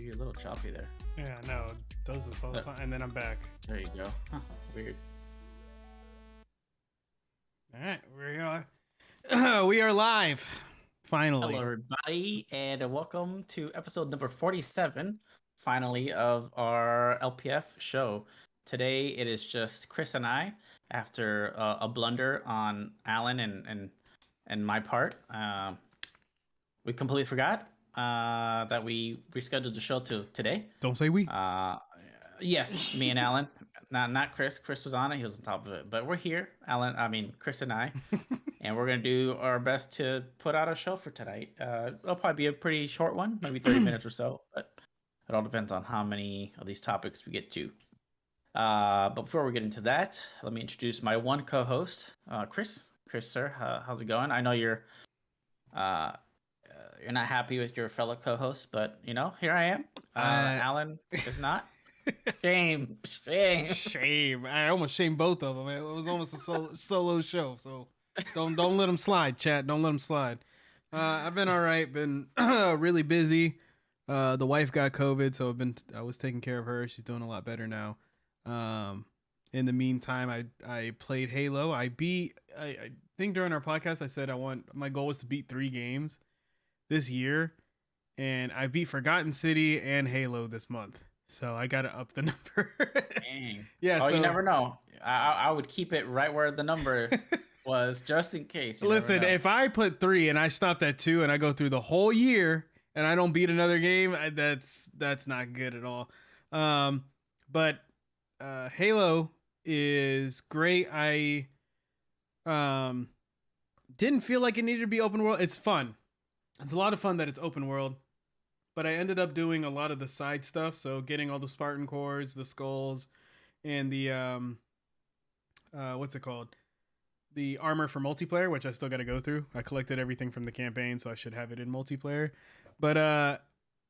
You're a little choppy there. Yeah, no, it does this all the time, and then I'm back. There you go. Huh, weird. All right, we are. We are live. Finally. Hello, everybody, and welcome to episode number 47, finally, of our LPF show. Today, it is just Chris and I, after a blunder on Alan and my part. We completely forgot that we rescheduled the show to today. Don't say we. Yes, me and Alan. Not Chris. Chris was on it. He was on top of it. But we're here, Chris and I, and we're gonna do our best to put out a show for tonight. It'll probably be a pretty short one, maybe 30 minutes or so. But it all depends on how many of these topics we get to. But before we get into that, let me introduce my one co-host, Chris. Chris, sir, how's it going? I know you're not happy with your fellow co-host, but here I am. Alan is not. Shame. I almost shamed both of them. It was almost a solo show, so don't let them slide, chat. Don't let them slide. I've been all right. Been really busy. The wife got COVID, so I was taking care of her. She's doing a lot better now. In the meantime, I played Halo. I think during our podcast I said my goal was to beat 3 games this year, and I beat Forgotten City and Halo this month. So I gotta up the number. Dang. Yeah. Oh, so, you never know. I would keep it right where the number was, just in case. Listen, if I put 3 and I stopped at 2 and I go through the whole year and I don't beat another game, that's not good at all. But Halo is great. I didn't feel like it needed to be open world. It's fun. It's a lot of fun that it's open world. But I ended up doing a lot of the side stuff, so getting all the Spartan cores, the skulls, and the what's it called? The armor for multiplayer, which I still got to go through. I collected everything from the campaign, so I should have it in multiplayer. But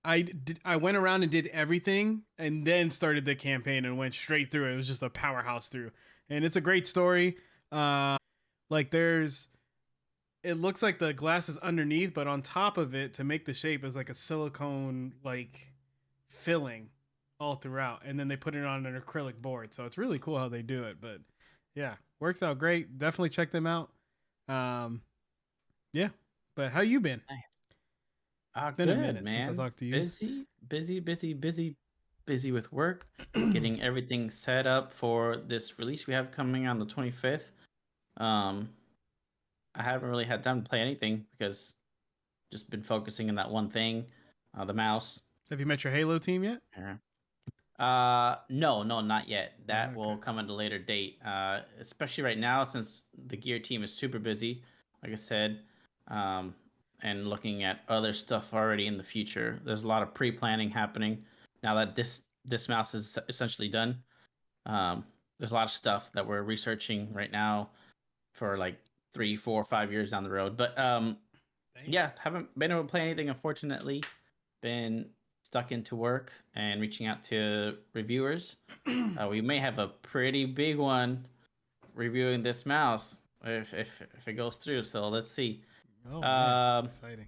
I went around and did everything, and then started the campaign and went straight through it. It was just a powerhouse through, and it's a great story. It looks like the glass is underneath, but on top of it, to make the shape, is like a silicone filling all throughout, and then they put it on an acrylic board. So it's really cool how they do it. But yeah, works out great. Definitely check them out. Yeah. But how you been? Nice. It's been a minute since I talked to you. Busy with work, getting everything set up for this release we have coming on the 25th. I haven't really had time to play anything because just been focusing on that one thing, the mouse. Have you met your Halo team yet? No, not yet. That will come at a later date. Especially right now, since the gear team is super busy, like I said, and looking at other stuff already in the future. There's a lot of pre-planning happening now that this mouse is essentially done. There's a lot of stuff that we're researching right now for 3, 4, 5 years down the road. But yeah, haven't been able to play anything, unfortunately. Been stuck into work and reaching out to reviewers. We may have a pretty big one reviewing this mouse if it goes through. So let's see. Oh, man. Exciting.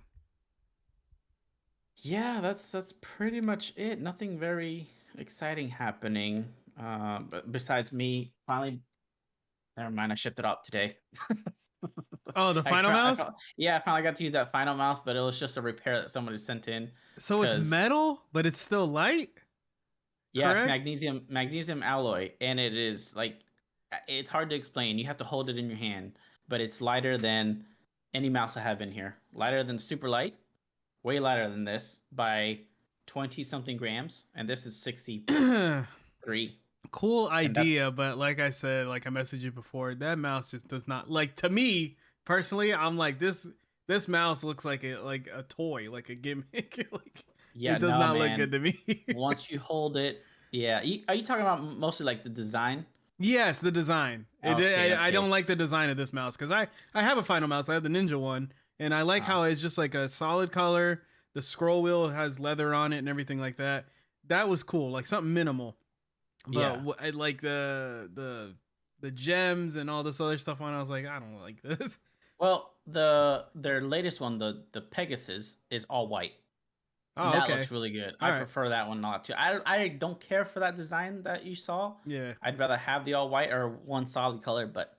Yeah, that's pretty much it. Nothing very exciting happening. But besides me finally. Never mind, I shipped it up today. Oh, the final mouse? I finally got to use that final mouse, but it was just a repair that somebody sent in. So it's metal, but it's still light? Yeah, correct? It's magnesium alloy, and it is it's hard to explain. You have to hold it in your hand, but it's lighter than any mouse I have in here. Lighter than super light, way lighter than this by 20-something grams, and this is 63. Cool idea, but like I said, like I messaged you before, that mouse just does not to me personally. I'm like this mouse looks like a toy, like a gimmick. It does not look good to me. Once you hold it, yeah. Are you talking about mostly the design? Yes, the design. Okay. I don't like the design of this mouse because I have a final mouse. I have the Ninja one, and I like how it's just like a solid color. The scroll wheel has leather on it and everything like that. That was cool, like something minimal. But I like the gems and all this other stuff on. I was like, I don't like this. Well, their latest one, the Pegasus, is all white. Oh, That okay. looks really good. All I right. prefer that one a lot too. I don't care for that design that you saw. Yeah. I'd rather have the all white or one solid color, but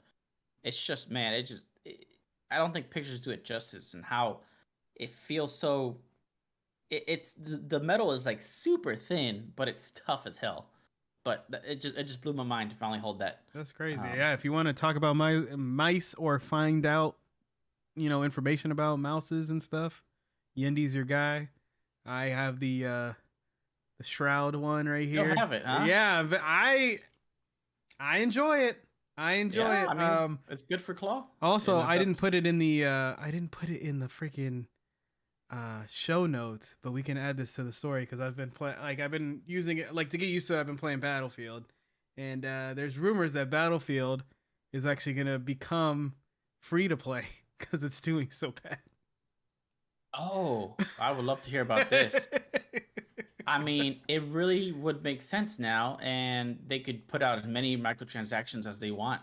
it's just, man, I don't think pictures do it justice and how it feels so. It's the metal is like super thin, but it's tough as hell. But it just blew my mind to finally hold that. That's crazy. Um, Yeah, if you want to talk about my mice or find out, information about mouses and stuff, Yendi's your guy. I have the shroud one right Still here. have it, huh? Yeah, I enjoy it. I enjoy Yeah, it. I mean, it's good for claw. Also, And I didn't put it in the freaking show notes, but we can add this to the story because I've been using it like to get used to it. I've been playing Battlefield, and there's rumors that Battlefield is actually gonna become free to play because it's doing so bad. Oh, I would love to hear about this. I mean, it really would make sense now, and they could put out as many microtransactions as they want,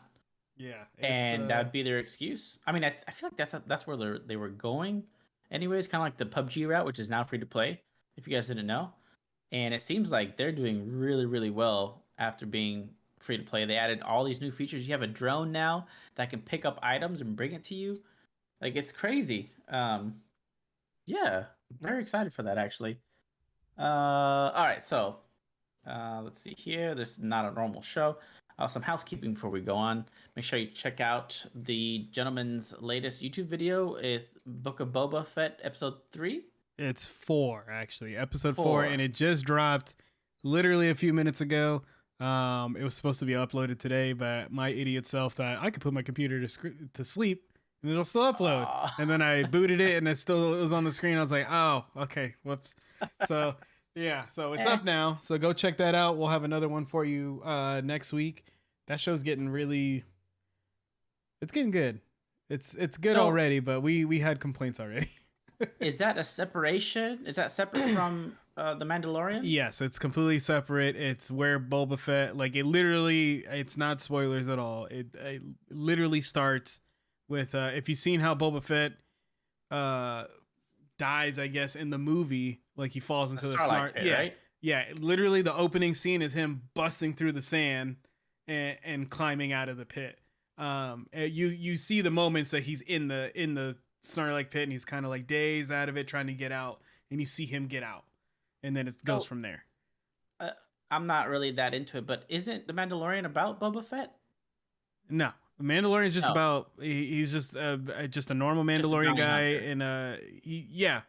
Yeah, it's and that would be their excuse. I mean, I feel like that's where they were going. Anyways, kind of like the PUBG route, which is now free to play. If you guys didn't know, and it seems like they're doing really, really well after being free to play. They added all these new features. You have a drone now that can pick up items and bring it to you. Like, it's crazy. Yeah, very excited for that actually. All right, so let's see here. This is not a normal show. Some housekeeping before we go on. Make sure you check out the gentleman's latest YouTube video. It's Book of Boba Fett episode 3. It's 4 actually, episode 4, 4. and it just dropped literally a few minutes ago. It was supposed to be uploaded today, but my idiot self thought I could put my computer to sleep and it'll still upload. And then I booted it and it was on the screen. I was like, oh, okay, whoops. So yeah, so it's up now. So go check that out. We'll have another one for you next week. That show's getting it's getting good. It's good already, but we had complaints already. Is that a separation? Is that separate from the Mandalorian? Yes, it's completely separate. It's where Boba Fett, like it's not spoilers at all. It literally starts with if you've seen how Boba Fett dies, I guess, in the movie, like he falls into the Sarlacc pit, yeah, right? yeah. Literally, the opening scene is him busting through the sand and climbing out of the pit. You see the moments that he's in the Snarlike pit and he's kind of like dazed out of it, trying to get out, and you see him get out, and then it goes from there. I'm not really that into it, but isn't the Mandalorian about Boba Fett? No, the Mandalorian is just about he's just a normal Mandalorian guy, and yeah.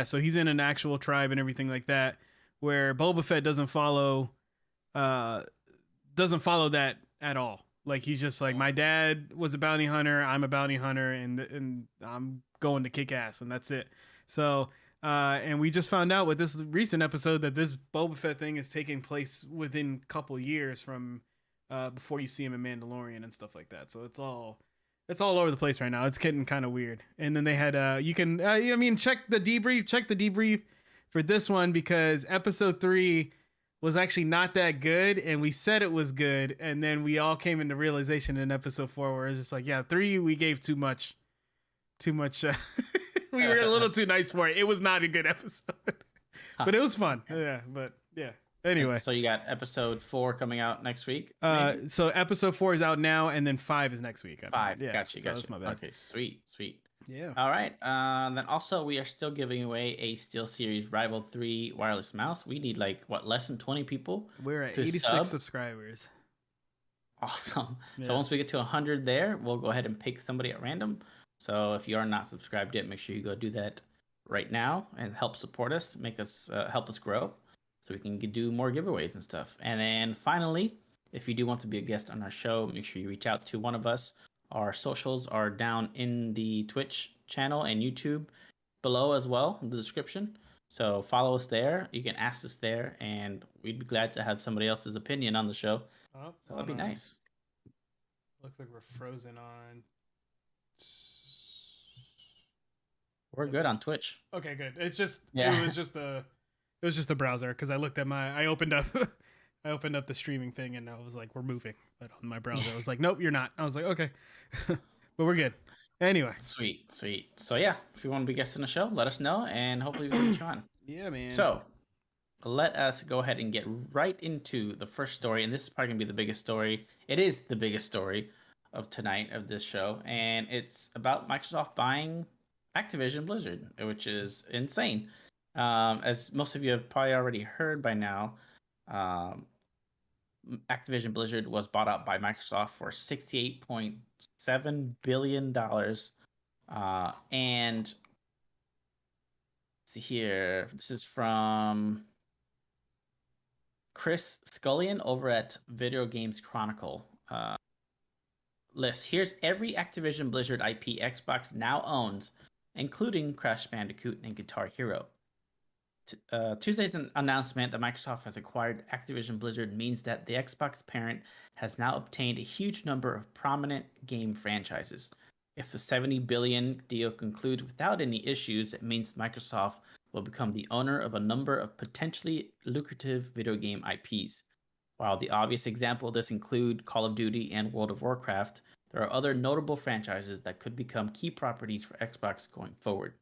So he's in an actual tribe and everything like that, where Boba Fett doesn't follow that at all. Like he's just like, my dad was a bounty hunter, I'm a bounty hunter, and I'm going to kick ass, and that's it. So and we just found out with this recent episode that this Boba Fett thing is taking place within a couple years from before you see him in Mandalorian and stuff like that. So it's all over the place right now. It's getting kind of weird. And then they had you can check the debrief for this one, because episode 3 was actually not that good, and we said it was good, and then we all came into realization in episode 4 where it's just like, yeah, 3 we gave too much we were a little too nice for it. It was not a good episode. But it was fun. Yeah, but yeah. Anyway, so you got episode 4 coming out next week. So episode 4 is out now, and then 5 is next week. 5, yeah, gotcha. That's my bad. Okay, sweet. Yeah. All right. Then also we are still giving away a SteelSeries Rival 3 wireless mouse. We need less than 20 people. We're at 86 subscribers. Awesome. Yeah. So once we get to 100 there, we'll go ahead and pick somebody at random. So if you are not subscribed yet, make sure you go do that right now and help support us, help us grow, so we can do more giveaways and stuff. And then finally, if you do want to be a guest on our show, make sure you reach out to one of us. Our socials are down in the Twitch channel and YouTube below as well in the description. So follow us there. You can ask us there, and we'd be glad to have somebody else's opinion on the show. So that'd be nice. Looks like we're frozen on. We're good on Twitch. Okay, good. It's just it was just a browser, because I looked at I opened up the streaming thing, and I was like, we're moving. But on my browser, I was like, nope, you're not. I was like, okay. But we're good. Anyway. Sweet. So yeah, if you want to be guest on the show, let us know, and hopefully we can get you on. Yeah, man. So let us go ahead and get right into the first story. And this is probably going to be the biggest story. It is the biggest story of tonight of this show. And it's about Microsoft buying Activision Blizzard, which is insane. As most of you have probably already heard by now, um, Activision Blizzard was bought out by Microsoft for $68.7 billion. And see here, this is from Chris Scullion over at Video Games Chronicle. List. Here's every Activision Blizzard IP Xbox now owns, including Crash Bandicoot and Guitar Hero. Tuesday's announcement that Microsoft has acquired Activision Blizzard means that the Xbox parent has now obtained a huge number of prominent game franchises. If the $70 billion deal concludes without any issues, it means Microsoft will become the owner of a number of potentially lucrative video game IPs. While the obvious example of this include Call of Duty and World of Warcraft, there are other notable franchises that could become key properties for Xbox going forward.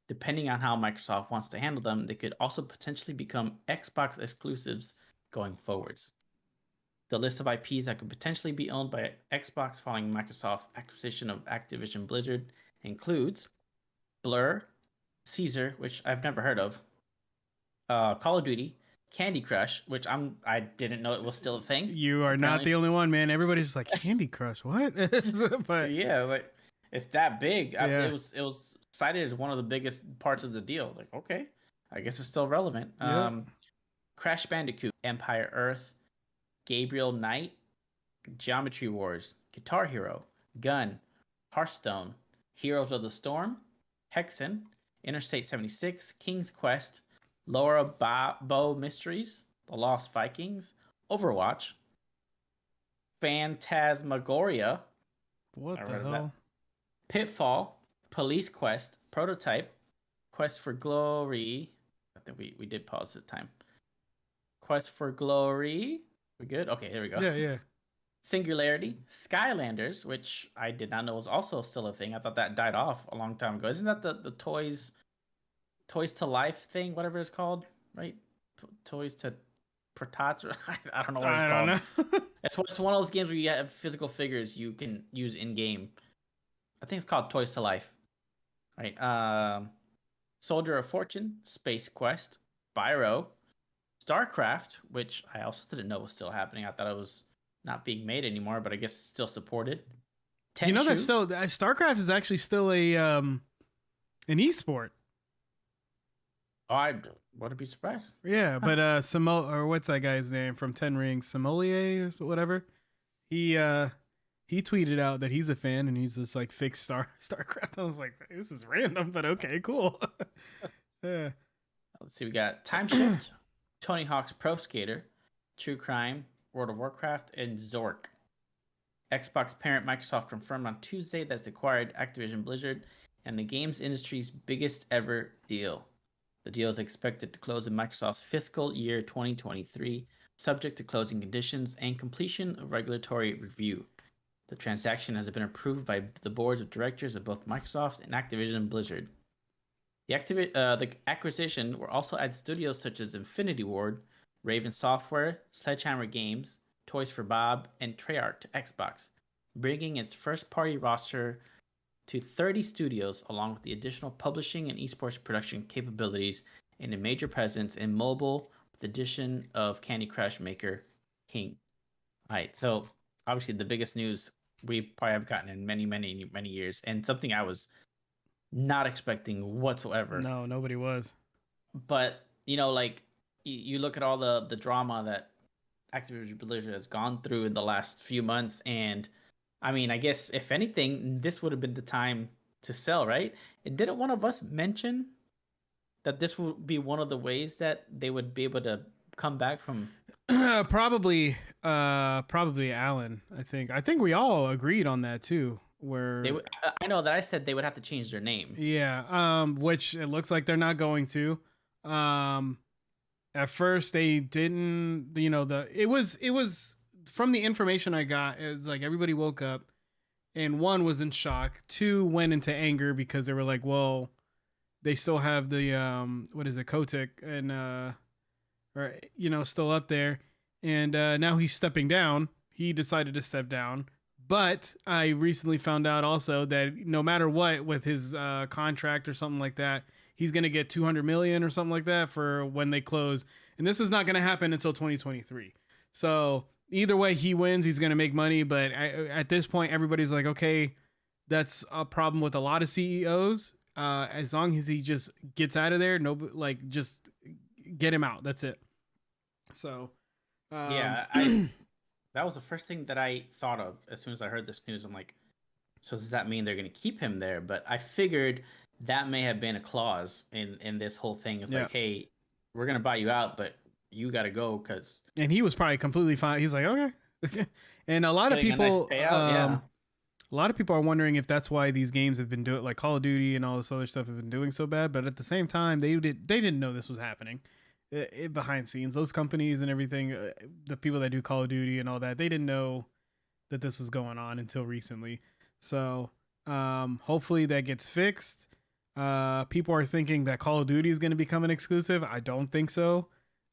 Depending on how Microsoft wants to handle them, they could also potentially become Xbox exclusives going forwards. The list of IPs that could potentially be owned by Xbox following Microsoft's acquisition of Activision Blizzard includes Blur, Caesar, which I've never heard of, Call of Duty, Candy Crush, which I didn't know it was still a thing. You are not the only one, man. Everybody's like, Candy Crush, what? But yeah, like it's that big. Yeah. It was cited as one of the biggest parts of the deal. Like, okay, I guess it's still relevant. Yep. Crash Bandicoot, Empire Earth, Gabriel Knight, Geometry Wars, Guitar Hero, Gun, Hearthstone, Heroes of the Storm, Hexen, Interstate 76, King's Quest, Laura Bow Mysteries, The Lost Vikings, Overwatch, Phantasmagoria. What the hell? That. Pitfall, Police Quest, Prototype, Quest for Glory. I think we did pause at the time. Quest for Glory. We good? Okay, here we go. Yeah. Singularity, Skylanders, which I did not know was also still a thing. I thought that died off a long time ago. Isn't that the Toys to Life thing, whatever it's called, right? Toys to Protots, or I don't know what it's called. It's one of those games where you have physical figures you can use in game. I think it's called Toys to Life, right? Soldier of Fortune, Space Quest, Spyro, StarCraft, which I also didn't know was still happening. I thought it was not being made anymore, but I guess it's still supported. Tenchu. You know that still StarCraft is actually still an esport. Oh, I wouldn't be surprised. Yeah, but or what's that guy's name from 10 Rings? Sommelier or whatever. He tweeted out that he's a fan and he's just like fixed StarCraft. I was like, this is random, but okay, cool. Yeah. Let's see, we got Time Shift, Tony Hawk's Pro Skater, True Crime, World of Warcraft, and Zork. Xbox parent Microsoft confirmed on Tuesday that it's acquired Activision Blizzard and the games industry's biggest ever deal. The deal is expected to close in Microsoft's fiscal year 2023, subject to closing conditions and completion of regulatory review. The transaction has been approved by the boards of directors of both Microsoft and Activision Blizzard. The acquisition will also add studios such as Infinity Ward, Raven Software, Sledgehammer Games, Toys for Bob, and Treyarch to Xbox, bringing its first-party roster to 30 studios, along with the additional publishing and esports production capabilities and a major presence in mobile with the addition of Candy Crush maker King. All right, so obviously the biggest news we probably have gotten in many, many, many years, and something I was not expecting whatsoever. No, nobody was. But, you know, like, you look at all the drama that Activision Blizzard has gone through in the last few months, and I mean, I guess if anything, this would have been the time to sell, right? And didn't one of us mention that this would be one of the ways that they would be able to come back from? Probably Alan. I think we all agreed on that too. Where I know that I said they would have to change their name. Yeah. Which it looks like they're not going to. At first they didn't. You know, it was. From the information I got, it's like everybody woke up and one was in shock. Two went into anger because they were like, well, they still have the what is it, Kotick, and or still up there, and now he's stepping down. He decided to step down. But I recently found out also that no matter what with his contract or something like that, he's going to get 200 million or something like that for when they close. And this is not going to happen until 2023. So either way he wins, he's going to make money. But at this point, everybody's like, okay, that's a problem with a lot of CEOs. As long as he just gets out of there, just get him out. That's it. So, Yeah, that was the first thing that I thought of as soon as I heard this news. I'm like, so does that mean they're going to keep him there? But I figured that may have been a clause in this whole thing. It's like, hey, we're going to buy you out, but you got to go because. And he was probably completely fine. He's like, okay. And a lot of people, a lot of people are wondering if that's why these games have been doing, like Call of Duty and all this other stuff have been doing so bad. But at the same time, they didn't know this was happening. Behind scenes, those companies and everything, the people that do Call of Duty and all that, they didn't know that this was going on until recently. So hopefully that gets fixed. People are thinking that Call of Duty is going to become an exclusive. I don't think so.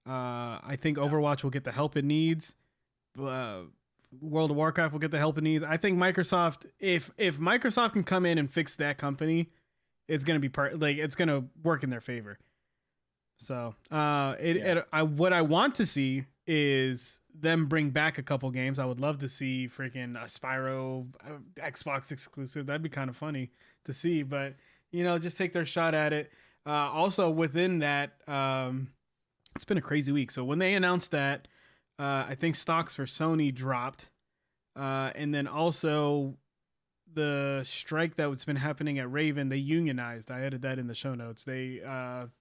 I think Overwatch will get the help it needs. World of Warcraft will get the help it needs. I think Microsoft, if Microsoft can come in and fix that company, it's going to be it's going to work in their favor. So what I want to see is them bring back a couple games. I would love to see freaking a Spyro Xbox exclusive. That'd be kind of funny to see, but just take their shot at it. Also within that, it's been a crazy week. So when they announced that, I think stocks for Sony dropped, and then also the strike that's been happening at Raven, they unionized. I added that in the show notes. They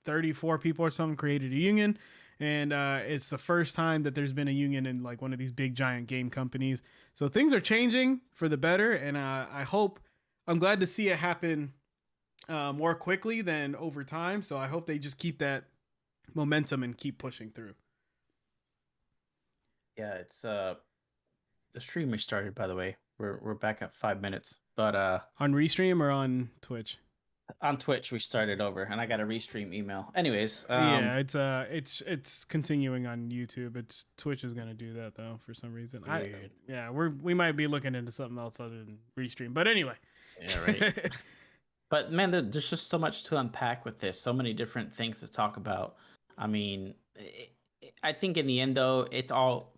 34 people or something created a union, and it's the first time that there's been a union in like one of these big giant game companies. So things are changing for the better, and I'm glad to see it happen more quickly than over time. So I hope they just keep that momentum and keep pushing through. Yeah, it's the stream restarted, by the way. We're back at 5 minutes, but on Restream or on Twitch? On Twitch we started over, and I got a Restream email. Anyways, yeah, it's continuing on YouTube. Twitch is gonna do that though for some reason. Weird. We might be looking into something else other than Restream, but anyway. Yeah, right. But man, there's just so much to unpack with this. So many different things to talk about. I mean, I think in the end though, it's all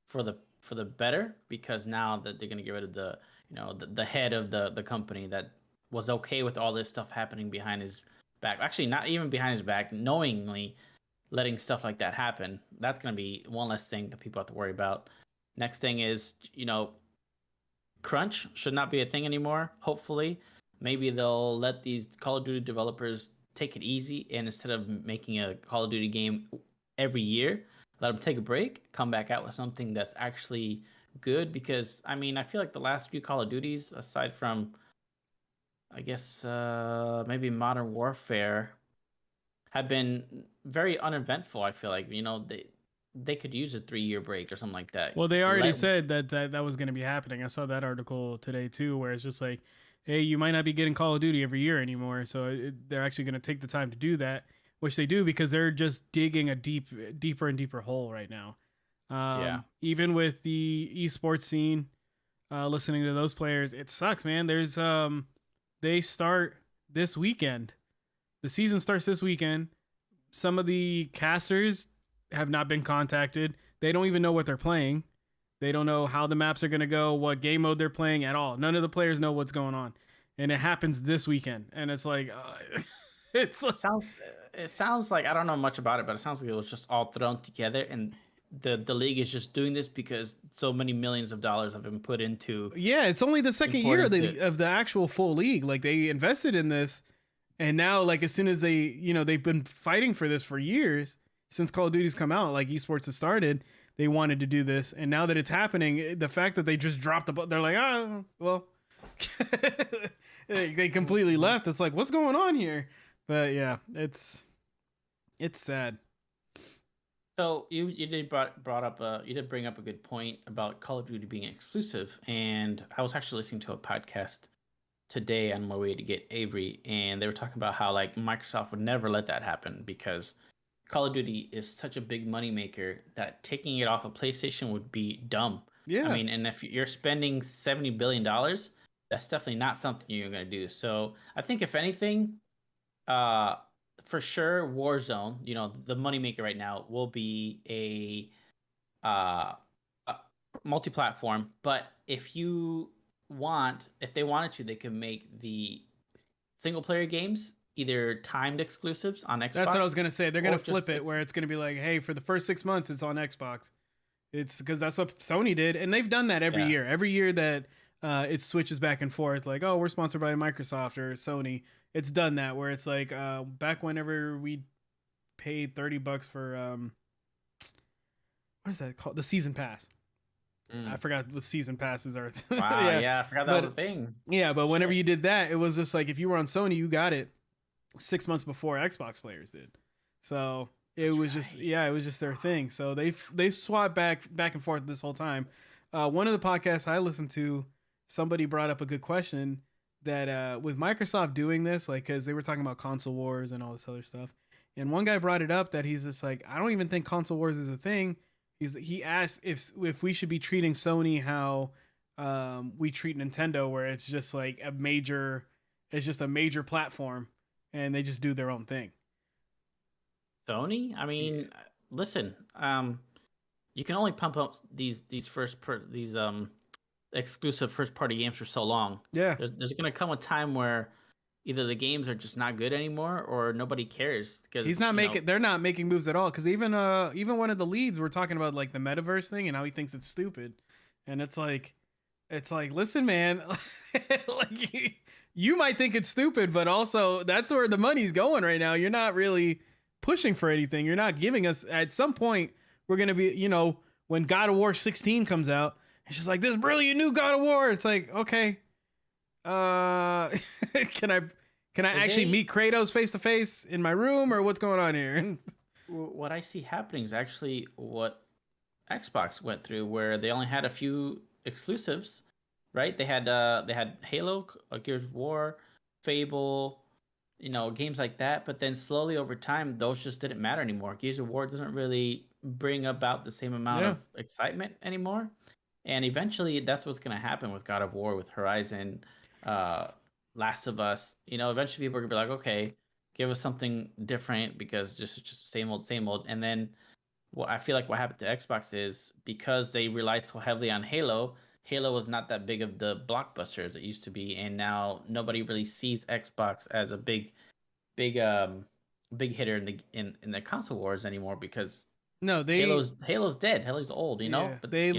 for the better, because now that they're going to get rid of the head of the company that was okay with all this stuff happening behind his back. Actually, not even behind his back, knowingly letting stuff like that happen. That's going to be one less thing that people have to worry about. Next thing is, crunch should not be a thing anymore. Hopefully, maybe they'll let these Call of Duty developers take it easy, and instead of making a Call of Duty game every year, let them take a break, come back out with something that's actually good. Because I mean, I feel like the last few Call of Duties, aside from I guess maybe Modern Warfare, have been very uneventful. I feel like they could use a 3-year break or something like that. Well, they already said that was going to be happening. I saw that article today too, where it's just like, hey, you might not be getting Call of Duty every year anymore. So they're actually going to take the time to do that, which they do because they're just digging a deeper and deeper hole right now. Even with the esports scene, listening to those players, it sucks, man. There's they start this weekend. The season starts this weekend. Some of the casters have not been contacted. They don't even know what they're playing. They don't know how the maps are going to go, what game mode they're playing at all. None of the players know what's going on. And it happens this weekend. And it's like, it sounds like, I don't know much about it, but it sounds like it was just all thrown together, and the league is just doing this because so many millions of dollars have been put into. Yeah, it's only the second year of the actual full league. Like, they invested in this, and now, like, as soon as they've been fighting for this for years since Call of Duty's come out, like esports has started. They wanted to do this, and now that it's happening, the fact that they just dropped the ball, they're like, well, they completely left. It's like, what's going on here? But yeah, it's sad. So you did bring up a good point about Call of Duty being exclusive, and I was actually listening to a podcast today on my way to get Avery, and they were talking about how like Microsoft would never let that happen because Call of Duty is such a big moneymaker that taking it off of PlayStation would be dumb. I Yeah. mean, and if you're spending $70 billion, that's definitely not something you're going to do. So I think if anything, uh, for sure, Warzone, the moneymaker right now will be a multi-platform. But if they wanted to, they could make the single player games either timed exclusives on That's what I Xbox was gonna say. They're gonna or flip just it where it's gonna be like, hey, for the first 6 months, it's on Xbox. It's because that's what Sony did, and they've done that every yeah. year. Every year that it switches back and forth, like, oh, we're sponsored by Microsoft or Sony. It's done that where it's like back whenever we paid $30 for what is that called? The season pass. I forgot what season passes are. Wow, Yeah, yeah, I forgot that was a but thing. yeah, but whenever Shit. you did that, it was just like if you were on Sony, you got it 6 months before Xbox players did. So it That's was just right. yeah, it was just their thing. So they swapped back and forth this whole time. One of the podcasts I listened to, somebody brought up a good question that with Microsoft doing this, like because they were talking about console wars and all this other stuff, and one guy brought it up that he's just like, I don't even think console wars is a thing. He asked if we should be treating Sony how we treat Nintendo, where it's just like it's just a major platform, and they just do their own thing. Sony? I Yeah. mean, listen, you can only pump up these exclusive first party games for so long. Yeah. There's gonna come a time where either the games are just not good anymore or nobody cares He's because not making. They're not making moves at all. Because even one of the leads were talking about like the metaverse thing and how he thinks it's stupid, and it's like listen, man, like you might think it's stupid, but also that's where the money's going right now. You're not really pushing for anything. You're not giving us. At some point, we're gonna be, when God of War 16 comes out, it's just like this brilliant new God of War. It's like okay, can I actually they meet Kratos face to face in my room, or what's going on here? what I see happening is actually what Xbox went through, where they only had a few exclusives, right? They had Halo, Gears of War, Fable, games like that. But then slowly over time, those just didn't matter anymore. Gears of War doesn't really bring about the same amount Yeah. of excitement anymore. And eventually, that's what's going to happen with God of War, with Horizon, uh, Last of Us. Eventually people are going to be like, okay, give us something different because just the same old, same old. And then what I feel like what happened to Xbox is because they relied so heavily on Halo. Halo was not that big of the blockbuster as it used to be, and now nobody really sees Xbox as a big, big hitter in the console wars anymore because No, Halo's dead. Halo's old, yeah, But they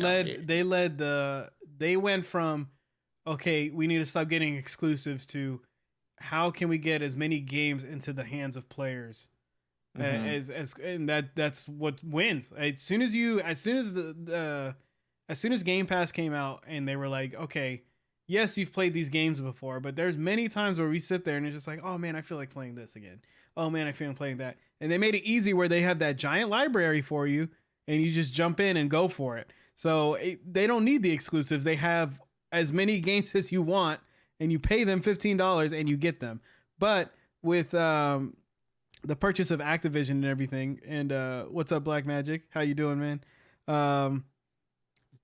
went from okay, we need to stop getting exclusives to how can we get as many games into the hands of players mm-hmm. as and that's what wins. As soon as Game Pass came out and they were like, okay, yes, you've played these games before, but there's many times where we sit there and it's just like, oh man, I feel like playing this again. Oh man, I feel like playing that. And they made it easy where they have that giant library for you and you just jump in and go for it. So they don't need the exclusives. They have as many games as you want and you pay them $15 and you get them. But with the purchase of Activision and everything, and what's up, Black Magic? How you doing, man? Um,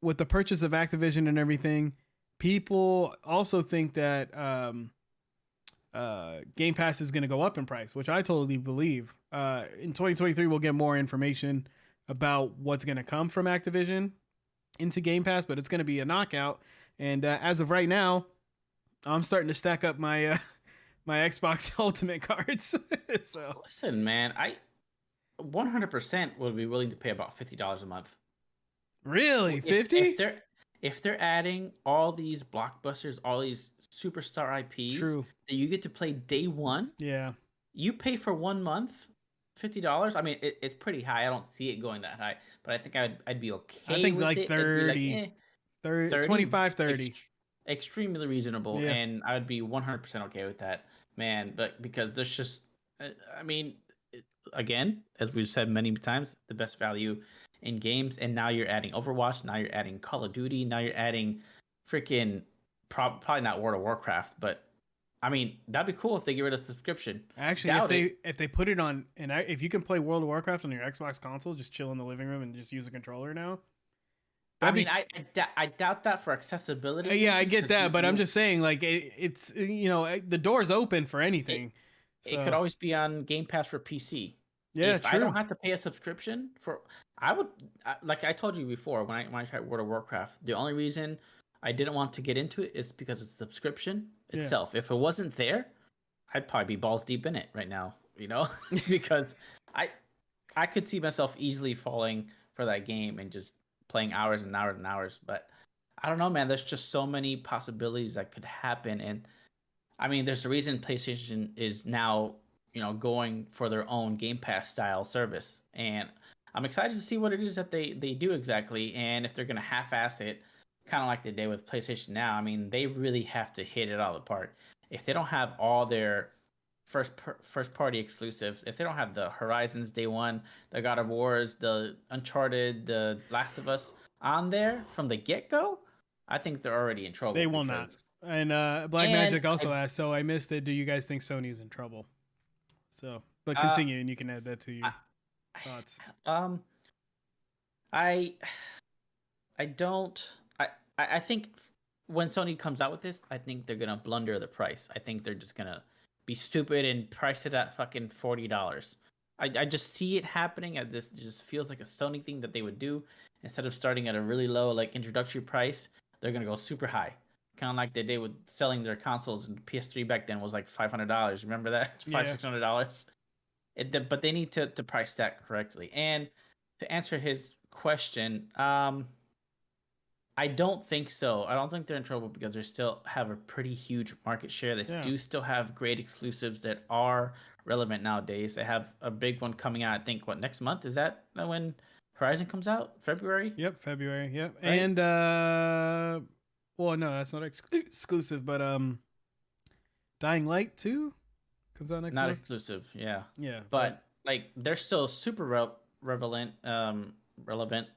with the purchase of Activision and everything, people also think that Game Pass is going to go up in price, which I totally believe. In 2023, we'll get more information about what's going to come from Activision into Game Pass, but it's going to be a knockout. And as of right now, I'm starting to stack up my my Xbox Ultimate cards. So Listen, man, I 100% would be willing to pay about $50 a month. really, If 50? they're adding all these blockbusters, all these superstar IPs True. that you get to play day one, Yeah. you pay for 1 month, $50. I mean, it's pretty high. I don't see it going that high, but I think I'd be I okay think with like it. It'd be like 30, 30, 25, 30. extremely reasonable, Yeah. and I would be 100% okay with that, man. But because there's just, I mean, again, as we've said many times, the best value in games, and now you're adding Overwatch, now you're adding Call of Duty, now you're adding freaking probably not World of Warcraft, but I mean, that'd be cool if they get rid of subscription. Actually, if they put it on, and if you can play World of Warcraft on your Xbox console, just chill in the living room and just use a controller now. I mean, I doubt that for accessibility. Yeah, I get that, but I'm you, just saying, like, it's the door's open for anything. it could always be on Game Pass for PC. Yeah, if true. I don't have to pay a subscription I would like I told you before when I tried World of Warcraft. The only reason I didn't want to get into it is because of the subscription itself. Yeah. If it wasn't there, I'd probably be balls deep in it right now. Because I could see myself easily falling for that game and just playing hours and hours and hours. But I don't know, man. There's just so many possibilities that could happen, and I mean, there's a reason PlayStation is now going for their own Game Pass style service, and I'm excited to see what it is that they do exactly, and if they're gonna half-ass it, kind of like they did with PlayStation Now. I mean, they really have to hit it all apart. If they don't have all their first party exclusives, if they don't have the Horizons Day One, the God of Wars, the Uncharted, the Last of Us on there from the get go, I think they're already in trouble. They will not. And Black Magic also asked, so I missed it. Do you guys think Sony's in trouble? So, but continue, and you can add that to your thoughts. I don't. I think when Sony comes out with this, I think they're gonna blunder the price. I think they're just gonna be stupid and price it at fucking $40. I just see it happening. This just feels like a Sony thing that they would do. Instead of starting at a really low like introductory price, they're gonna go super high. Kind of like they did with selling their consoles, and PS3 back then was like $500. Remember that? $600. But they need to price that correctly. And to answer his question, I don't think so. I don't think they're in trouble because they still have a pretty huge market share. They do still have great exclusives that are relevant nowadays. They have a big one coming out, I think, next month? Is that when Horizon comes out? February? Yep, February. Yep. Right? And, well, no, that's not exclusive, but Dying Light 2 comes out next month? Not exclusive, yeah. Yeah. But, like, they're still super relevant,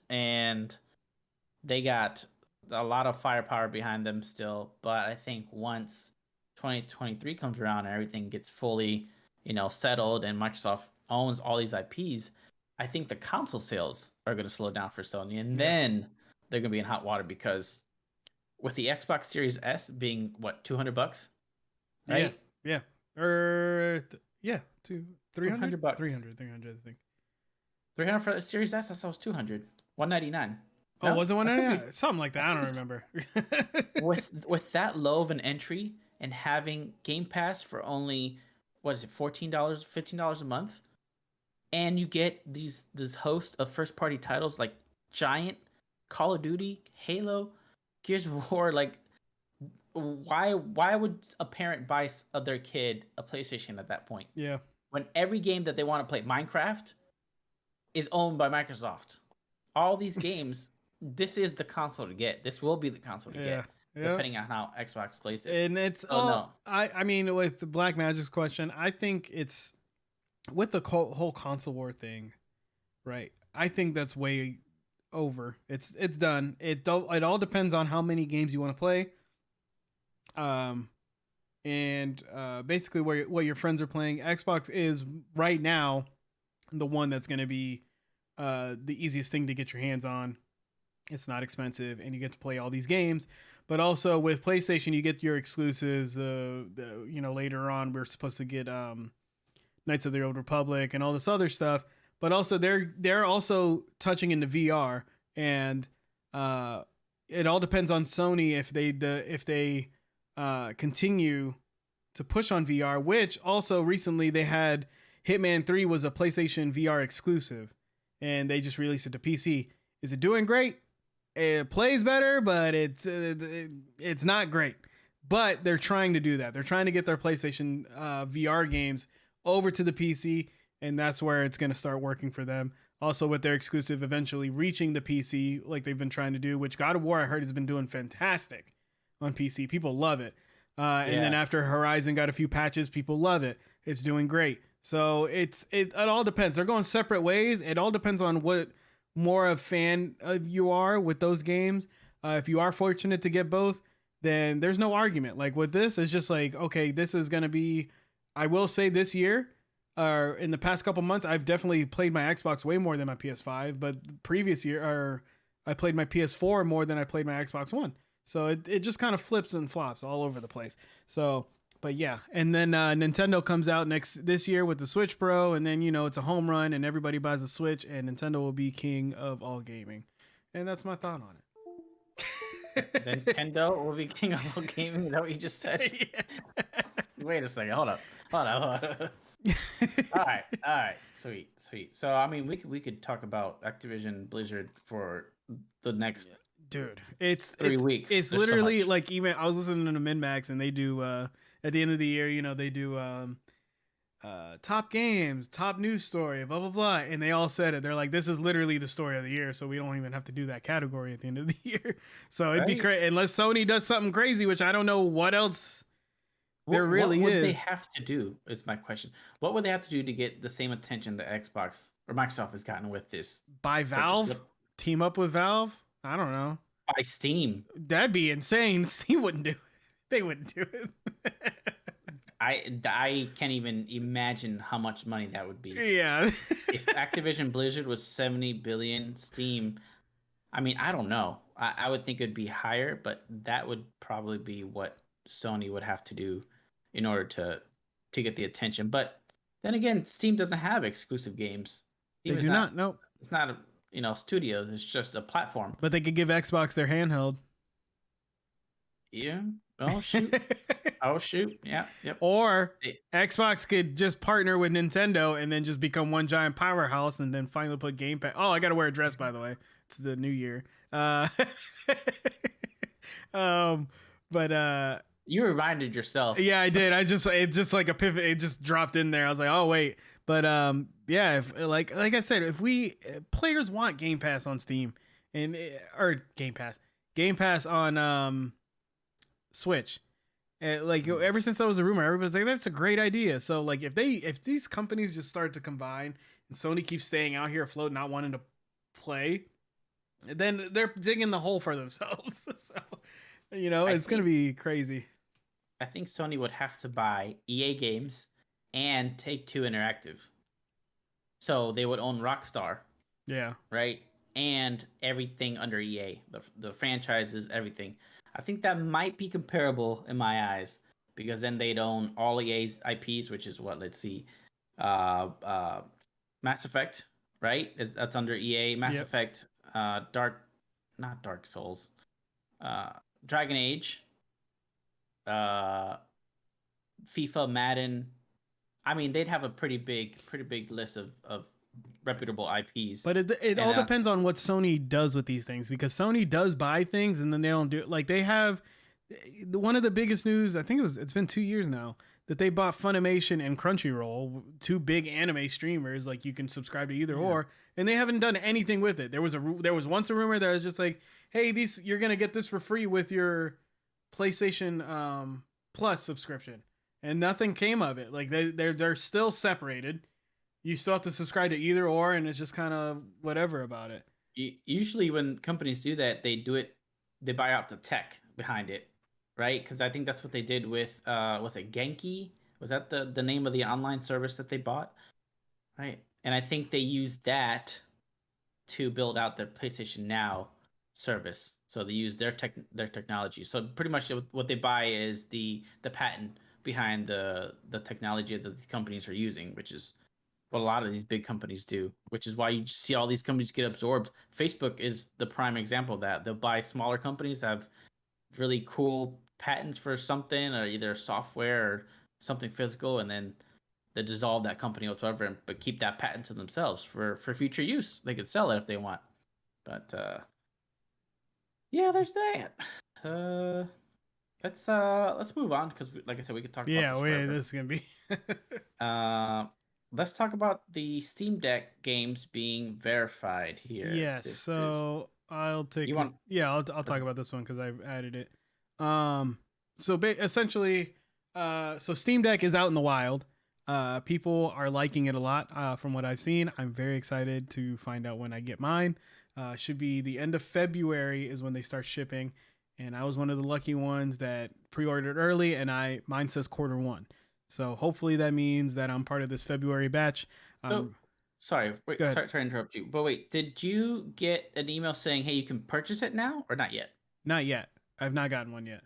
and they got a lot of firepower behind them still. But I think once 2023 comes around and everything gets fully, settled, and Microsoft owns all these IPs, I think the console sales are going to slow down for Sony, and then they're going to be in hot water because with the Xbox Series S being what, $200, right? Yeah. Yeah. $300. $300, I think. $300 for the Series S. I saw it was $200. $199. Oh, was it $199? Something like that. I don't remember. with that low of an entry and having Game Pass for only $14, $15 a month, and you get this host of first party titles like Giant, Call of Duty, Halo, Gears of War. Like, why would a parent buy their kid a PlayStation at that point? Yeah. When every game that they want to play, Minecraft, is owned by Microsoft. All these games, this is the console to get. This will be the console to get, depending on how Xbox plays this. And it's I mean, with the Black Magic's question, I think it's with the whole console war thing, right? I think that's way over. It's done. It all depends on how many games you want to play. And basically what your friends are playing. Xbox is right now the one that's going to be the easiest thing to get your hands on. It's not expensive, and you get to play all these games. But also with PlayStation, you get your exclusives. Later on, we're supposed to get Knights of the Old Republic and all this other stuff. But also they're also touching into VR, and it all depends on Sony if they continue to push on VR. Which also recently they had Hitman 3 was a PlayStation VR exclusive, and they just released it to PC. Is it doing great? It plays better, but it's not great. But they're trying to do that. They're trying to get their PlayStation VR games over to the PC, and that's where it's going to start working for them. Also, with their exclusive eventually reaching the PC, like they've been trying to do, which God of War, I heard, has been doing fantastic on PC. People love it. And then after Horizon got a few patches, people love it. It's doing great. So it all depends. They're going separate ways. It all depends on what more of fan you are with those games. If you are fortunate to get both, then there's no argument. Like with this, it's just like, okay, this is gonna be. I will say this year, or in the past couple months, I've definitely played my Xbox way more than my PS5. But previous year, or I played my PS4 more than I played my Xbox One. So it just kind of flips and flops all over the place. So, but yeah, and then Nintendo comes out this year with the Switch Pro, and then it's a home run, and everybody buys a Switch, and Nintendo will be king of all gaming, and that's my thought on it. Nintendo will be king of all gaming. Is that what you just said? Yeah. Wait a second. Hold up. All right. Sweet. So I mean, we could talk about Activision Blizzard for the next. Dude, it's 3 weeks. It's There's literally so like, even I was listening to MinMax, and they do at the end of the year, they do top games, top news story, blah blah blah, and they all said it. They're like, this is literally the story of the year, so we don't even have to do that category at the end of the year. So it'd be crazy unless Sony does something crazy, which I don't know what else there really is. What would they have to do? Is my question. What would they have to do to get the same attention that Xbox or Microsoft has gotten with this? Buy Valve? Team up with Valve? I don't know. By Steam. That'd be insane. Steam wouldn't do it. They wouldn't do it. I can't even imagine how much money that would be. Yeah. If Activision Blizzard was 70 billion, Steam, I mean, I don't know. I would think it'd be higher, but that would probably be what Sony would have to do in order to get the attention. But then again, Steam doesn't have exclusive games. Steam they do not. No. It's not a studios. It's just a platform. But they could give Xbox their handheld. Yeah. Oh shoot. Oh shoot. Yeah. Yep. Or Xbox could just partner with Nintendo and then just become one giant powerhouse, and then finally put Game Pass. Oh, I gotta wear a dress, by the way. It's the new year. But you reminded yourself. Yeah, I did. It just like a pivot. It just dropped in there. I was like, oh wait. But yeah, if, like I said, if players want Game Pass on Steam or Game Pass on Switch, like ever since that was a rumor, everybody's like, that's a great idea. So like if these companies just start to combine, and Sony keeps staying out here afloat, not wanting to play, then they're digging the hole for themselves. So it's gonna be crazy. I think Sony would have to buy EA Games and Take-Two Interactive. So they would own Rockstar. Yeah. Right? And everything under EA. The franchises, everything. I think that might be comparable in my eyes, because then they'd own all EA's IPs, which is what, let's see. Mass Effect, right? That's under EA. Mass Effect, not Dark Souls. Dragon Age. FIFA, Madden. I mean, they'd have a pretty big list of reputable IPs. But it all depends on what Sony does with these things, because Sony does buy things and then they don't do it. Like they have one of the biggest news, I think it's been 2 years now, that they bought Funimation and Crunchyroll, two big anime streamers. Like you can subscribe to either or, and they haven't done anything with it. There was once a rumor that was just like, hey, you're gonna get this for free with your PlayStation Plus subscription, and nothing came of it. Like they're still separated. You still have to subscribe to either or, and it's just kind of whatever about it. Usually when companies do that, they buy out the tech behind it, right? Because I think that's what they did with was it Genki? Was that the name of the online service that they bought? Right. And I think they used that to build out their PlayStation Now service. So they use their technology. So pretty much what they buy is the patent behind the technology that these companies are using, which is what a lot of these big companies do, which is why you see all these companies get absorbed. Facebook is the prime example of that. They'll buy smaller companies that have really cool patents for something, or either software or something physical, and then they dissolve that company whatsoever, but keep that patent to themselves for future use. They could sell it if they want. But yeah, there's that. Let's move on, because like I said, we could talk about this. This is gonna be let's talk about the Steam Deck games being verified here. Yes, I'll take I'll talk about this one because I've added it. Essentially, Steam Deck is out in the wild. People are liking it a lot from what I've seen. I'm very excited to find out when I get mine. Should be the end of February is when they start shipping. and I was one of the lucky ones that pre-ordered early, and mine says Q1. So hopefully that means that I'm part of this February batch. So, sorry, wait, Go ahead. sorry to interrupt you, but wait, did you get an email saying, "Hey, you can purchase it now," or not yet? Not yet. I've not gotten one yet.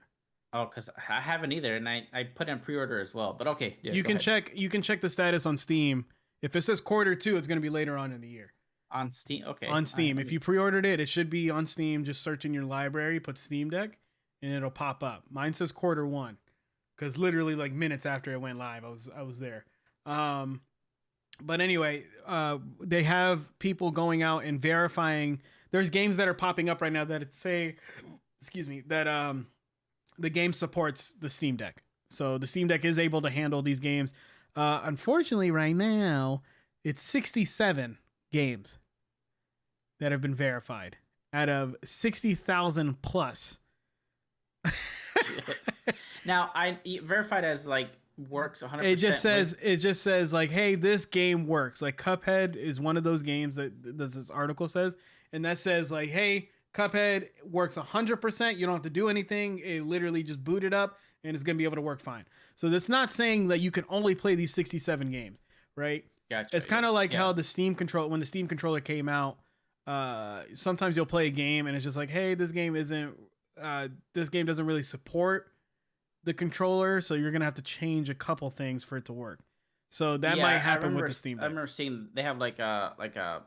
Oh, because I haven't either, and I put in pre-order as well. But okay, yeah, You go can ahead. check. You can check the status on Steam. If it says Q2, it's going to be later on in the year. On Steam, okay. On Steam. If you pre-ordered it, it should be on Steam. Just search in your library, put Steam Deck, and it'll pop up. Mine says Q1, because literally like minutes after it went live, I was there. But anyway, they have people going out and verifying. There's games that are popping up right now that say, excuse me, that the game supports the Steam Deck. So the Steam Deck is able to handle these games. Unfortunately, right now, it's 67 games that have been verified out of 60,000 plus. Now, I verified as like works 100%. It just says like, hey, this game works. Like Cuphead is one of those games that this article says, and that says like, hey, Cuphead works 100%. You don't have to do anything. It literally just boot it up and it's going to be able to work fine. So that's not saying that you can only play these 67 games, right? Gotcha. It's kind of like how the Steam when the Steam controller came out, sometimes you'll play a game and it's just like, hey, this game doesn't really support the controller, so you're going to have to change a couple things for it to work. So that might happen with the Steam Deck. I remember seeing they have like a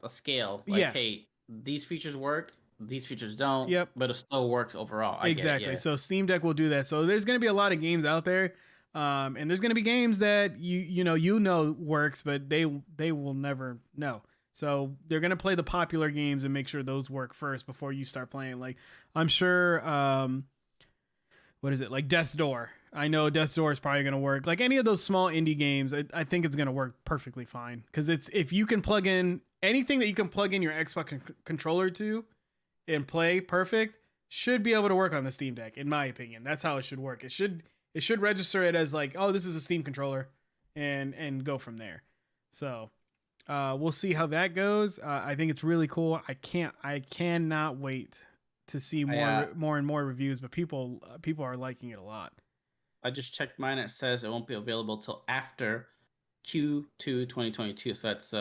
scale. Like, hey, these features work, these features don't. Yep. But it still works overall. Exactly. So Steam Deck will do that. So there's going to be a lot of games out there, and there's going to be games that you know works, but they will never know. So they're going to play the popular games and make sure those work first before you start playing. Like I'm sure, what is it? Like Death's Door. I know Death's Door is probably going to work. Like any of those small indie games, I think it's going to work perfectly fine. Because if you can plug in anything that you can plug in your Xbox controller to and play perfect, should be able to work on the Steam Deck, in my opinion. That's how it should work. It should register it as like, oh, this is a Steam controller, and go from there. So we'll see how that goes. I think it's really cool. I cannot wait to see more and more reviews, but people are liking it a lot. I just checked mine. It says it won't be available till after Q2 2022. So that's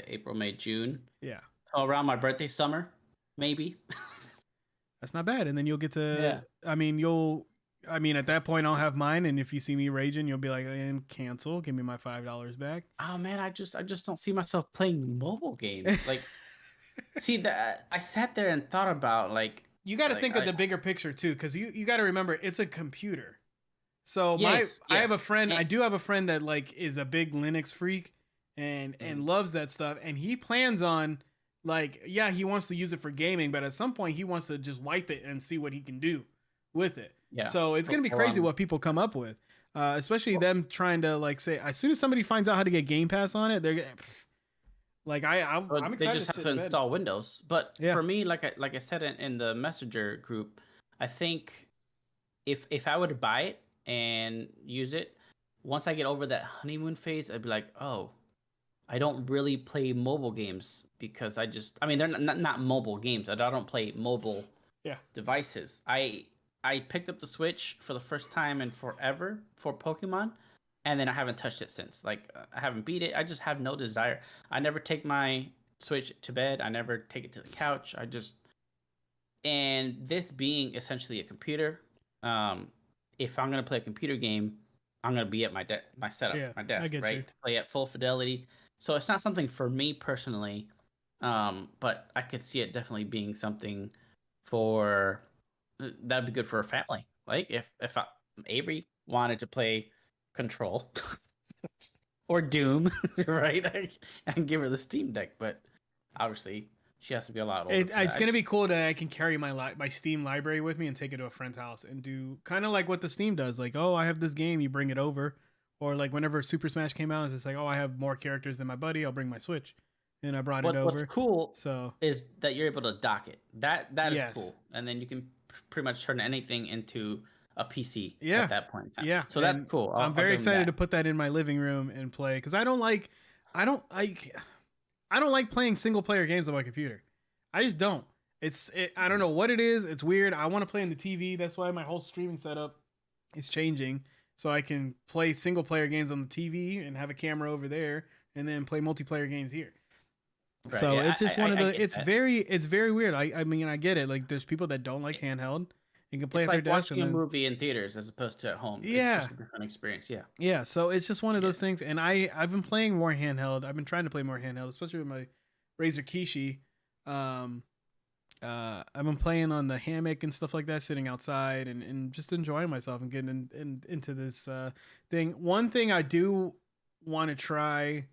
April, May, June. Yeah. So around my birthday, summer, maybe. That's not bad. And then you'll get to. Yeah. I mean, at that point, I'll have mine, and if you see me raging, you'll be like, "And cancel, give me my $5 back." Oh man, I just don't see myself playing mobile games. Like, see that I sat there and thought about like. You got to think of the bigger picture too, because you got to remember it's a computer. So I have a friend. I do have a friend that like is a big Linux freak, and loves that stuff, and he plans on like, yeah, he wants to use it for gaming, but at some point he wants to just wipe it and see what he can do with it. Yeah. So it's gonna be crazy what people come up with, especially them trying to like say as soon as somebody finds out how to get Game Pass on it, they're like I'm excited. They just have to install Windows. But for me, like I said in the Messenger group, I think if I would buy it and use it, once I get over that honeymoon phase, I'd be like, oh, I don't really play mobile games because they're not mobile games. I don't play mobile devices. I picked up the Switch for the first time in forever for Pokemon, and then I haven't touched it since. Like, I haven't beat it. I just have no desire. I never take my Switch to bed. I never take it to the couch. And this being essentially a computer, if I'm gonna play a computer game, I'm gonna be at my desk, my desk, right, to play at full fidelity. So it's not something for me personally, but I could see it definitely being something that'd be good for a family. Like if Avery wanted to play Control or Doom, right, I can give her the Steam Deck, but obviously she has to be a lot older. It's going to be cool that I can carry my Steam library with me and take it to a friend's house and do kind of like what the Steam does. Like, oh, I have this game, you bring it over. Or like whenever Super Smash came out, it's just like, oh, I have more characters than my buddy, I'll bring my Switch. And I brought it over. What's cool is that you're able to dock it. That is cool. And then you can pretty much turn anything into a PC at that point in time. Yeah. So that's cool. I'm very excited to put that in my living room and play, because I don't like playing single player games on my computer. I just don't. I don't know what it is. It's weird. I want to play on the TV. That's why my whole streaming setup is changing, so I can play single player games on the TV and have a camera over there, and then play multiplayer games here. Right. So Yeah. it's just one of I the. get It's that. very weird. I mean, I get it. Like, there's people that don't like handheld. You can play It's at their like desk, and watching a then movie in theaters as opposed to at home. It's yeah, just a different experience. Yeah. yeah. So it's just one of Yeah. those things. And I've been playing more handheld. I've been trying to play more handheld, especially with my Razer Kishi. Um, I've been playing on the hammock and stuff like that, sitting outside and just enjoying myself and getting into this thing. One thing I do want to try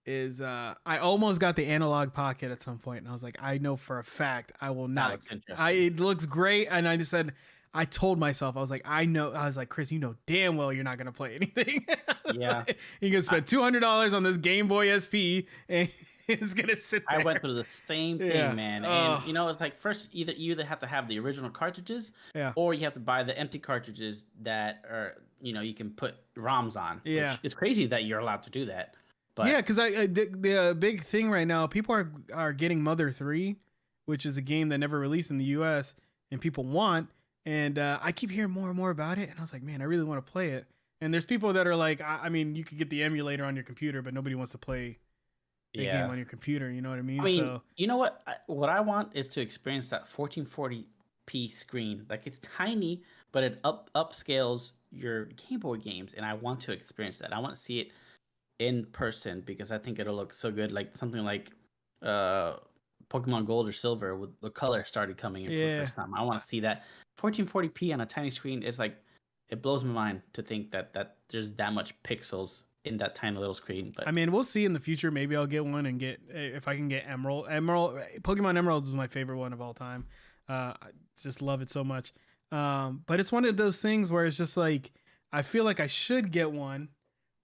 is I almost got the analog pocket at some point, and I was like, I know for a fact I will That not. looks interesting. It looks great, and I just said, I told myself, I was like, I know. I was like, Chris, you know damn well you're not gonna play anything. Yeah. You're gonna spend $200 on this Game Boy SP, and it's gonna sit there. I went through the same thing, Yeah. man. Oh. And it's like first you either have to have the original cartridges, Yeah. or you have to buy the empty cartridges that are you can put ROMs on. Yeah. Which it's crazy that you're allowed to do that. But Yeah, because the big thing right now, people are getting Mother 3, which is a game that never released in the U.S. and people want, and I keep hearing more and more about it, and I was like, man, I really want to play it. And there's people that are like, I mean, you could get the emulator on your computer, but nobody wants to play the game on your computer. You know what I mean? I mean, So you know what? What I want is to experience that 1440p screen. Like it's tiny, but it upscales your Game Boy games, and I want to experience that. I want to see it in person because I think it'll look so good. Like something like Pokemon Gold or Silver with the color started coming in for the first time. I want to see that 1440p on a tiny screen. Is like it blows my mind to think that there's that much pixels in that tiny little screen. But I mean, we'll see in the future. Maybe I'll get one and get if I can get Emerald. Pokemon Emerald is my favorite one of all time. I just love it so much. But it's one of those things where it's just like I feel like I should get one,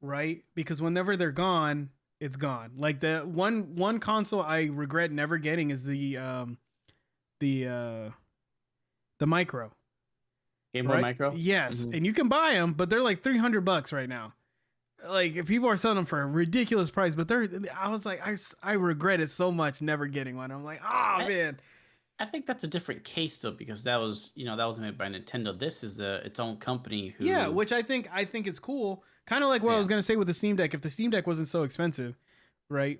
right? Because whenever they're gone, it's gone. Like the one console I regret never getting is the micro. Game Boy Right? Micro. Yes, Mhm. and you can buy them, but they're like $300 right now. Like people are selling them for a ridiculous price, but I was like, I regret it so much never getting one. I'm like, oh man. I think that's a different case though, because that was that was made by Nintendo. This is its own company. Who, Yeah, which I think is cool. Kind of like what I was gonna say with the Steam Deck. If the Steam Deck wasn't so expensive, right?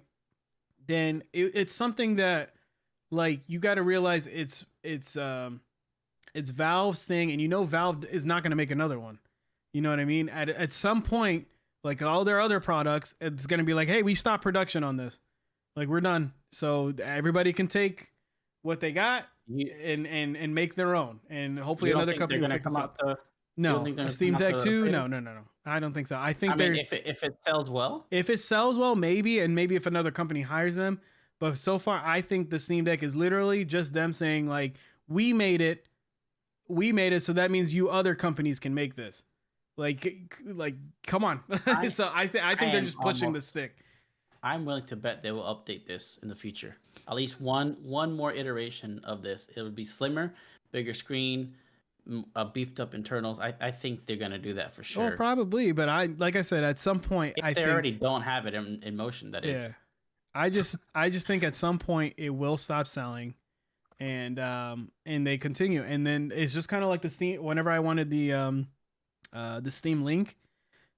Then it's something that like you got to realize it's Valve's thing, and Valve is not gonna make another one. You know what I mean? At some point, like all their other products, it's gonna be like, hey, we stopped production on this. Like we're done. So everybody can take what they got and make their own, and hopefully another company will pick this up. No, a Steam Deck 2? No. I don't think so. I think if it sells well, maybe, and maybe if another company hires them. But so far, I think the Steam Deck is literally just them saying like, we made it, so that means you other companies can make this. Like, come on. So I think they're just pushing the stick. I'm willing to bet they will update this in the future. At least one more iteration of this. It would be slimmer, bigger screen, beefed up internals. I think they're gonna do that for sure. Well, probably, but like I said, at some point, if they already don't have it in motion, that is. I just think at some point it will stop selling, and they continue, and then it's just kind of like the Steam. Whenever I wanted the Steam Link,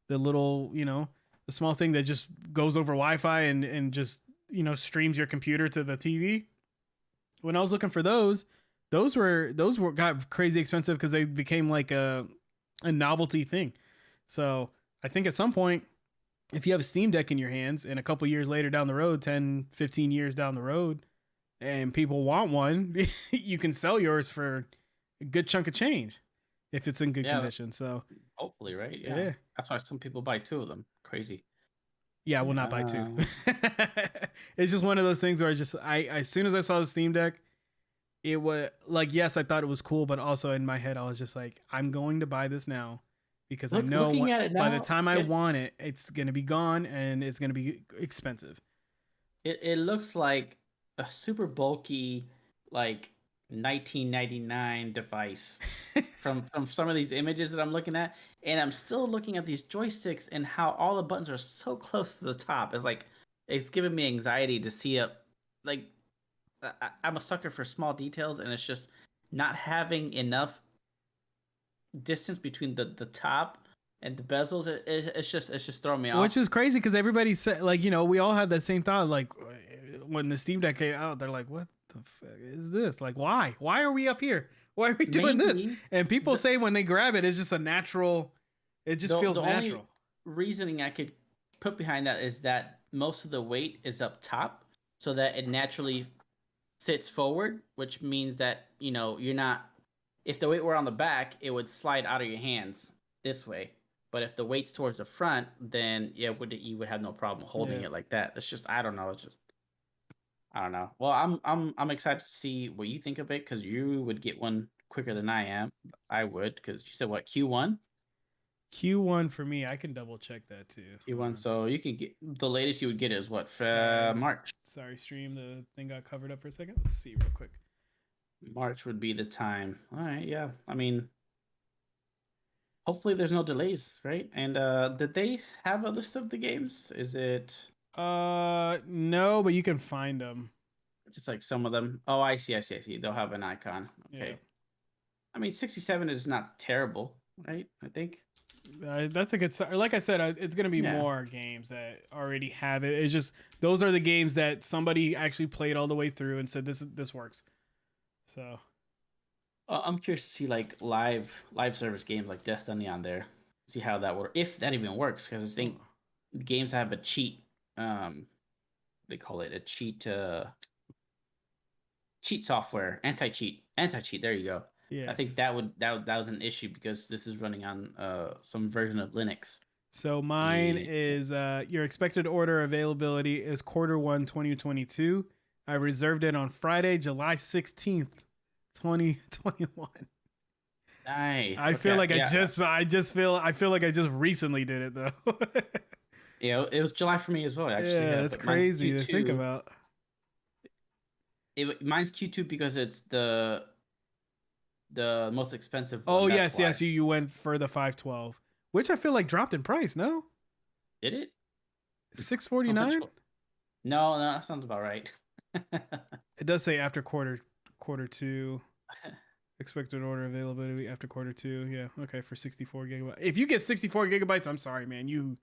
the little the small thing that just goes over Wi-Fi and just streams your computer to the TV. When I was looking for those got crazy expensive because they became like a novelty thing. So I think at some point, if you have a Steam Deck in your hands and a couple years later down the road, 10, 15 years down the road, and people want one, you can sell yours for a good chunk of change if it's in good condition. So hopefully, right? Yeah. That's why some people buy two of them. Crazy. Yeah, I will not buy two. It's just one of those things where as soon as I saw the Steam Deck, it was like, yes, I thought it was cool, but also in my head, I was just like, I'm going to buy this now because I know by the time I want it, it's going to be gone and it's going to be expensive. It looks like a super bulky, like 1999 device from some of these images that I'm looking at, and I'm still looking at these joysticks and how all the buttons are so close to the top. It's like it's giving me anxiety to see it like I'm a sucker for small details, and it's just not having enough distance between the top and the bezels. It's just throwing me Which off. is crazy because everybody said, like, we all had that same thought. Like, when the Steam Deck came out, they're like, what the fuck is this? Like, why? Why are we up here? Why are we doing this? Maybe And people the say when they grab it, it's just a natural, it just feels the only natural. reasoning I could put behind that is that most of the weight is up top, so that it naturally sits forward, which means that you're not. If the weight were on the back, it would slide out of your hands this way. But if the weight's towards the front, then yeah, you would have no problem holding Yeah. it like that. It's just I don't know. It's just I don't know. Well, I'm excited to see what you think of it because you would get one quicker than I am. I would because you said what Q1. Q1 for me, I can double check that too. Q1, so you can get the latest you would get is what Sorry, March. sorry, stream. The thing got covered up for a second. Let's see real quick. March would be the time. All right, yeah. I mean, hopefully there's no delays, right? And did they have a list of the games? Is it No, but you can find them. just like some of them? Oh, I see. They'll have an icon. Okay. Yeah. I mean, 67 is not terrible, right? I think. That's a good start. Like I said, it's gonna be Yeah. more games that already have it. It's just those are the games that somebody actually played all the way through and said this works. So I'm curious to see like live service games like Destiny on there. See how that works, if that even works. Because I think games have a cheat. They call it a cheat. Cheat software, anti cheat. There you go. yeah, I think that was an issue because this is running on some version of Linux. so mine Yeah. is your expected order availability is Q1 2022. I reserved it on Friday, July 16th, 2021. Nice. I feel like yeah. I feel like I just recently did it though. Yeah, it was July for me as well. Actually, yeah, that's but mine's crazy to think Q2. about. Mine's Q2 because it's the most expensive one. Oh That's why. yes, you went for the 512, which I feel like dropped in price. No, Did it? $649. No, that sounds about right. It does say after quarter 2 expected order availability after Q2. Yeah, okay, for 64 gigabytes. If you get 64 gigabytes, I'm sorry, man, you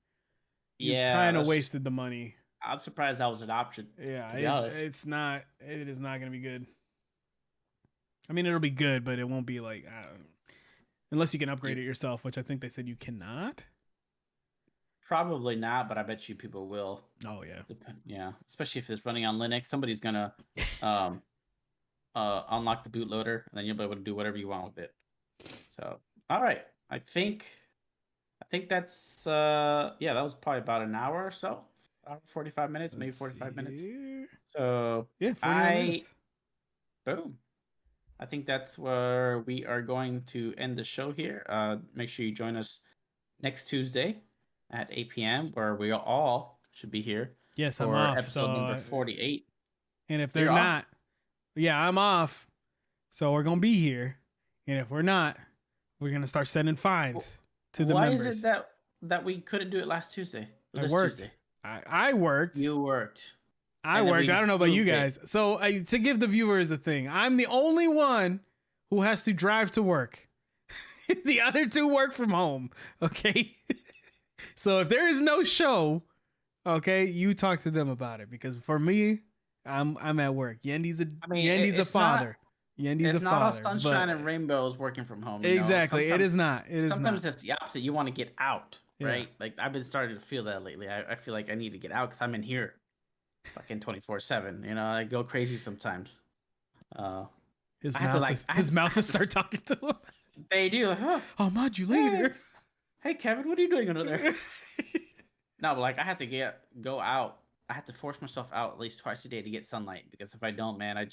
Yeah, kind of wasted the money. I'm surprised that was an option. Yeah, to be honest. it's not. It is not gonna be good. I mean, it'll be good, but it won't be like unless you can upgrade it yourself, which I think they said you cannot. Probably not, but I bet you people will. Oh yeah. Yeah, especially if it's running on Linux, somebody's gonna unlock the bootloader, and then you'll be able to do whatever you want with it. So, all right, I think that's that was probably about an hour or so, 45 minutes, maybe 45 minutes. So yeah, 45 minutes. Boom. I think that's where we are going to end the show here. Make sure you join us next Tuesday at 8 p.m. where we all should be here. Yes, for I'm off. Episode number 48. And if they're not, yeah, I'm off. So we're gonna be here. And if we're not, we're gonna start sending fines to the members. Why is it that we couldn't do it last Tuesday? I worked. Tuesday? I worked. You worked. I worked. I don't know about you guys. So to give the viewers a thing, I'm the only one who has to drive to work. The other two work from home. Okay. So if there is no show, okay, you talk to them about it because for me, I'm at work. Yendi's a father. Yendi's a father. It's not all sunshine and rainbows working from home. Exactly. It is not. Sometimes it's the opposite. You want to get out, right? Like I've been starting to feel that lately. I feel like I need to get out because I'm in here fucking 24/7. I go crazy sometimes. His mouse start talking to him. They do. Like, oh, modulator. Hey, Kevin, what are you doing under there? No, but like I have to go out. I have to force myself out at least twice a day to get sunlight because if I don't, man, I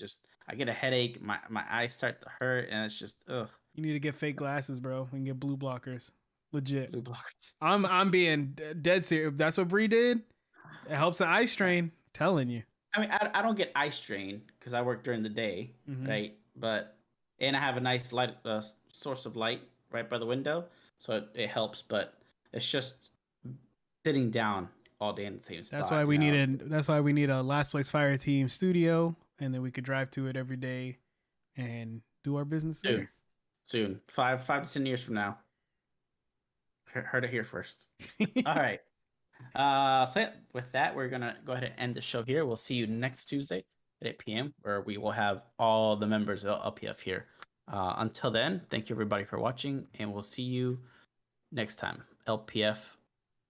get a headache. My eyes start to hurt, and it's just ugh. You need to get fake glasses, bro. We can get blue blockers. Legit. Blue blockers. I'm being dead serious. If that's what Bree did, it helps the eye strain. Telling you. I mean, I don't get eye strain because I work during the day, right? And I have a nice light source of light right by the window, so it helps. But it's just sitting down all day in the same spot. That's why we need a Last Place Fire Team studio and then we could drive to it every day and do our business Soon. there. Soon. 5 to 10 years from now. Heard it here first. All right. So yeah, with that, we're gonna go ahead and end the show here. We'll see you next Tuesday at 8 p.m. where we will have all the members of LPF here. Until then, thank you everybody for watching, and we'll see you next time. LPF